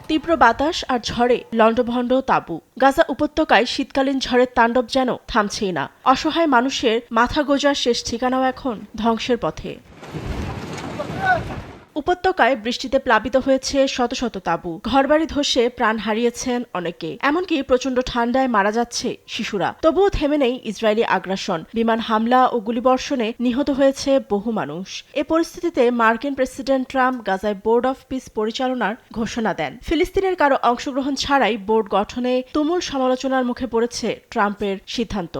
তীব্র বাতাস আর ঝড়ে লণ্ডভণ্ড তাঁবু। গাজা উপত্যকায় শীতকালীন ঝড়ের তাণ্ডব যেন থামছেই না। অসহায় মানুষের মাথা গোঁজার শেষ ঠিকানাও এখন ধ্বংসের পথে। উপত্যকায় বৃষ্টিতে প্লাবিত হয়েছে শত শত তাঁবু। ঘরবাড়ি ধসে প্রাণ হারিয়েছেন অনেকে, এমনকি প্রচণ্ড ঠান্ডায় মারা যাচ্ছে শিশুরা। তবুও থেমে নেই ইসরায়েলি আগ্রাসন। বিমান হামলা ও গুলিবর্ষণে নিহত হয়েছে বহু মানুষ। এ পরিস্থিতিতে মার্কিন প্রেসিডেন্ট ট্রাম্প গাজায় বোর্ড অফ পিস পরিচালনার ঘোষণা দেন। ফিলিস্তিনের কারো অংশগ্রহণ ছাড়াই বোর্ড গঠনে তুমুল সমালোচনার মুখে পড়েছে ট্রাম্পের সিদ্ধান্ত।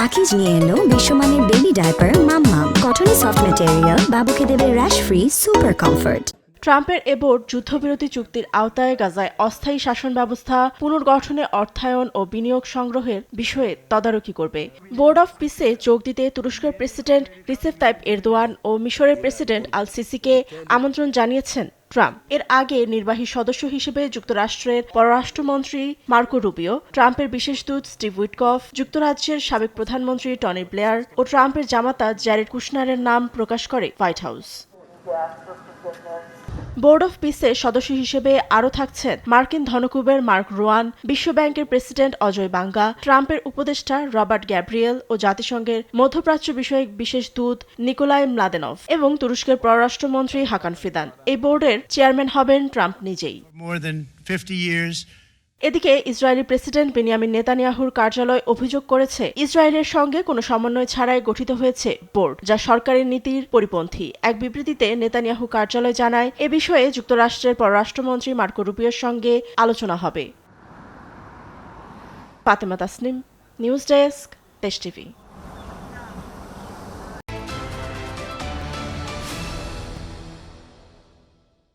আকিজ নিয়ে এলো বিশ্বমানের বেবি ডায়াপার মাম্মাম। কটনে সফট ম্যাটেরিয়াল, বাবুকে দেবে র্যাশ ফ্রি সুপার কমফোর্ট। ট্রাম্পের এ বোর্ড যুদ্ধবিরতি চুক্তির আওতায় গাজায় অস্থায়ী শাসন ব্যবস্থা পুনর্গঠনে অর্থায়ন ও বিনিয়োগ সংগ্রহের বিষয়ে তদারকি করবে। বোর্ড অফ পিসে যোগ দিতে তুরস্কের প্রেসিডেন্ট রিসেপ তাইপ এরদোয়ান ও মিশরের প্রেসিডেন্ট আল সিসিকে আমন্ত্রণ জানিয়েছেন ট্রাম্প। এর আগে নির্বাহী সদস্য হিসেবে যুক্তরাষ্ট্রের পররাষ্ট্রমন্ত্রী মার্কো রুবিও, ট্রাম্পের বিশেষ দূত স্টিভ উইটকফ, যুক্তরাজ্যের সাবেক প্রধানমন্ত্রী টনি ব্লেয়ার ও ট্রাম্পের জামাতা জ্যারেড কুশনারের নাম প্রকাশ করে হোয়াইট হাউস। বোর্ড অফ পিসে সদস্য হিসেবে আরও থাকছেন মার্কিন ধনকুবের মার্ক রোয়ান, বিশ্বব্যাংকের প্রেসিডেন্ট অজয় বাঙ্গা, ট্রাম্পের উপদেষ্টা রবার্ট গ্যাব্রিয়েল ও জাতিসংঘের মধ্যপ্রাচ্য বিষয়ক বিশেষ দূত নিকোলাই ম্লাদেনভ এবং তুরস্কের পররাষ্ট্রমন্ত্রী হাকান ফিদান। এই বোর্ডের চেয়ারম্যান হবেন ট্রাম্প নিজেই। এদিকে ইসরায়েলি প্রেসিডেন্ট বেনিয়ামিন নেতানিয়াহুর কার্যালয় অভিযোগ করেছে, ইসরায়েলের সঙ্গে কোনো সমন্বয় ছাড়াই গঠিত হয়েছে বোর্ড, যা সরকারের নীতির পরিপন্থী। এক বিবৃতিতে নেতানিয়াহু কার্যালয় জানায়, এ বিষয়ে যুক্তরাষ্ট্রের পররাষ্ট্রমন্ত্রী মার্কো রুবিওর সঙ্গে আলোচনা হবে। ফাতেমা তাসনিম, নিউজ ডেস্ক, দেশ টিভি।